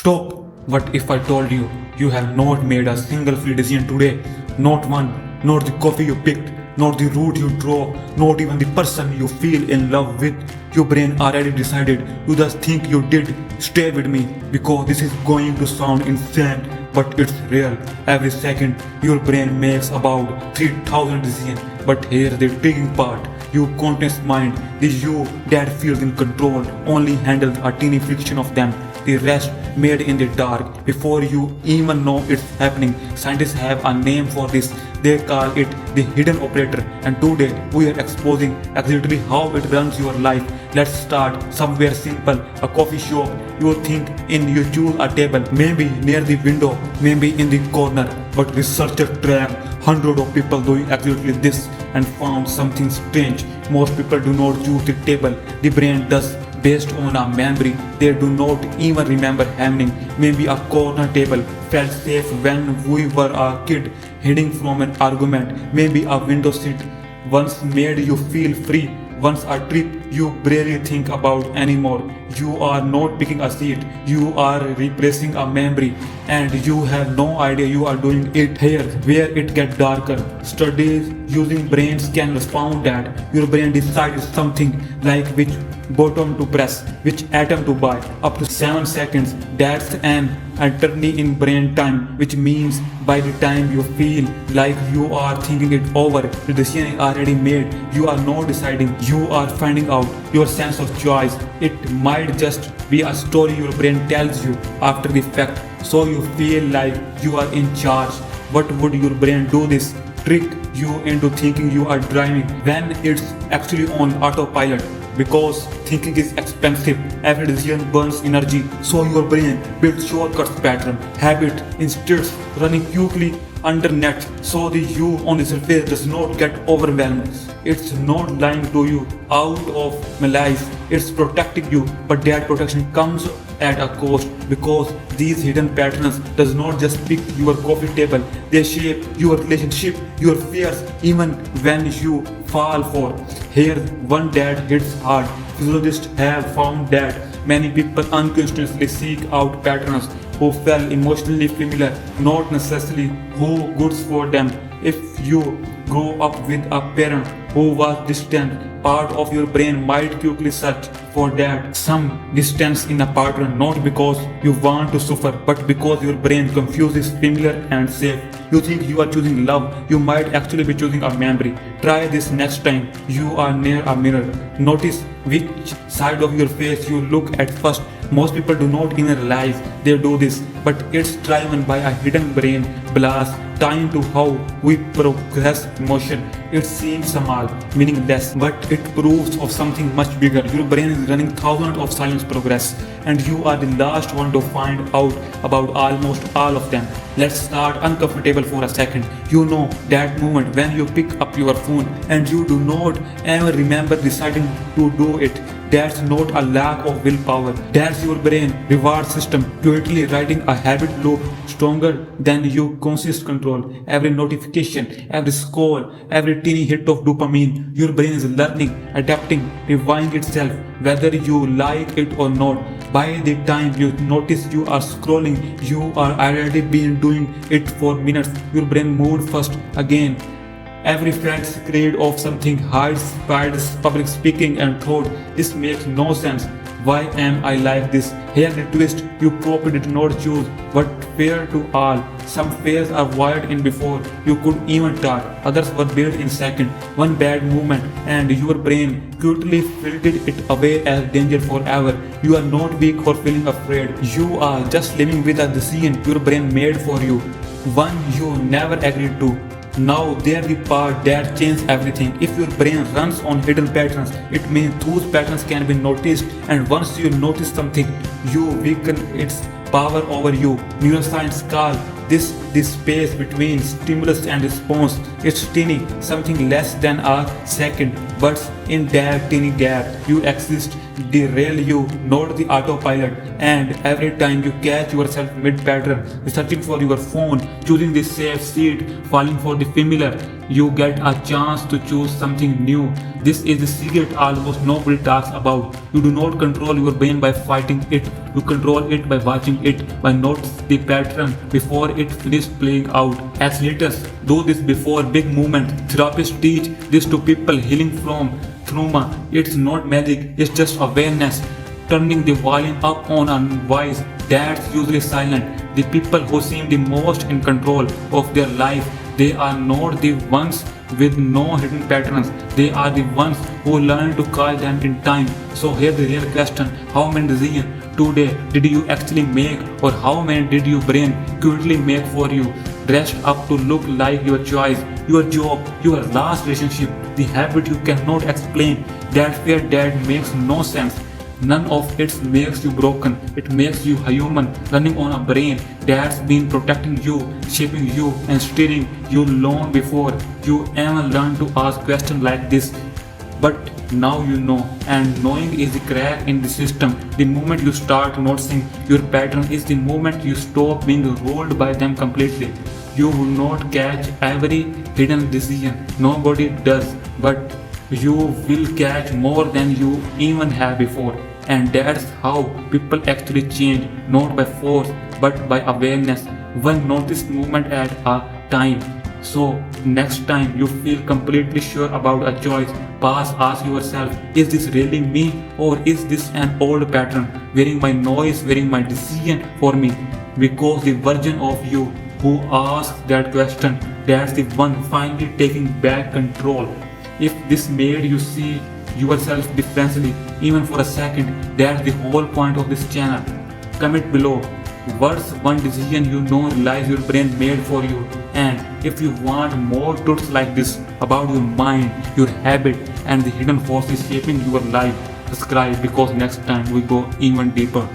Stop! What if I told you you have not made a single free decision today? Not one, not the coffee you picked, not the route you drove, not even the person you feel in love with. Your brain already decided. You just think you did. Stay with me because this is going to sound insane, but it's real. Every second, your brain makes about 3000 decisions. But here's the tricky part. Your conscious mind, the you that feels in control, only handles a teeny fraction of them. The rest made in the dark before you even know it's happening. Scientists have a name for this. They call it the hidden operator. And today we are exposing exactly how it runs your life. Let's start somewhere simple. A coffee shop. You think you choose a table, maybe near the window, maybe in the corner. But researchers track hundreds of people doing exactly this and found something strange. Most people do not choose the table. The brain does, based on a memory they do not even remember having. Maybe a corner table felt safe when we were a kid hiding from an argument. Maybe a window seat once made you feel free. Once a trip you barely think about anymore. You are not picking a seat, you are replacing a memory, and you have no idea you are doing it. Here where it gets darker. Studies using brain scanners found that your brain decides something like which button to press, which atom to buy, up to 7 seconds. That's an eternity in brain time, which means by the time you feel like you are thinking it over, the decision is already made. You are not deciding, you are finding out. Your sense of choice, it might just be a story your brain tells you after the fact, so you feel like you are in charge. What would your brain do this? Trick you into thinking you are driving when it's actually on autopilot. Because thinking is expensive, every decision burns energy, so your brain builds shortcuts pattern, habit instead running quickly under net, so the you on the surface does not get overwhelmed. It's not lying to you out of malice, it's protecting you, but that protection comes at a cost, because these hidden patterns does not just pick your coffee table, they shape your relationship, your fears, even when you fall for. Here's one that hits hard. Physiologists have found that many people unconsciously seek out patterns who feel emotionally familiar, not necessarily who goods for them. If you grow up with a parent who was distant, part of your brain might quickly search for that some distance in a partner, not because you want to suffer, but because your brain confuses familiar and safe. You think you are choosing love, you might actually be choosing a memory. Try this next time you are near a mirror. Notice which side of your face you look at first. Most people do not even realize they do this, but it's driven by a hidden brain blast tied to how we process emotion. It seems small, meaningless, but it proves of something much bigger. Your brain is running thousands of silent progress, and you are the last one to find out about almost all of them. Let's start uncomfortable for a second. You know that moment when you pick up your phone and you do not ever remember deciding to do it. That's not a lack of willpower. That's your brain reward system quietly writing a habit loop stronger than your conscious control. Every notification, every scroll, every teeny hit of dopamine, your brain is learning, adapting, rewiring itself, whether you like it or not. By the time you notice you are scrolling, you are already been doing it for minutes. Your brain moved first again. Every friend scared of something, hides, spides, public speaking, and thought, this makes no sense. Why am I like this? Here the twist, you probably did not choose, but fair to all. Some fears are wired in before you could even talk, others were built in second. One bad movement and your brain quickly filtered it away as danger forever. You are not weak for feeling afraid, you are just living with a decision your brain made for you, one you never agreed to. Now there's the part that changes everything. If your brain runs on hidden patterns, it means those patterns can be noticed, and once you notice something, you weaken its power over you. Neuroscience call this this space between stimulus and response. It's teeny, something less than a second, but in that teeny gap, you exist, derail you, not the autopilot. And every time you catch yourself mid-pattern, searching for your phone, choosing the safe seat, falling for the familiar, you get a chance to choose something new. This is the secret almost nobody talks about. You do not control your brain by fighting it. You control it by watching it, by noticing the pattern before it finishes playing out. Athletes do this before big movements. Therapists teach this to people healing from trauma. It's not magic, it's just awareness. Turning the volume up on a voice that's usually silent. The people who seem the most in control of their life, they are not the ones with no hidden patterns. They are the ones who learn to call them in time. So here's the real question. How many decisions today did you actually make, or how many did your brain quickly make for you? Dressed up to look like your choice, your job, your last relationship, the habit you cannot explain, that fear that makes no sense. None of it makes you broken. It makes you human, running on a brain that's been protecting you, shaping you, and steering you long before you ever learn to ask questions like this. But now you know, and knowing is the crack in the system. The moment you start noticing your pattern is the moment you stop being ruled by them completely. You will not catch every hidden decision. Nobody does, but you will catch more than you even have before. And that's how people actually change, not by force, but by awareness. One noticed movement at a time. So next time you feel completely sure about a choice, pause, ask yourself, is this really me, or is this an old pattern wearing my noise, wearing my decision for me? Because the version of you who asks that question, that's the one finally taking back control. If this made you see yourself differently, even for a second, that's the whole point of this channel. Comment below, what's one decision you know realize your brain made for you? And if you want more truths like this about your mind, your habit, and the hidden forces shaping your life, subscribe, because next time we go even deeper.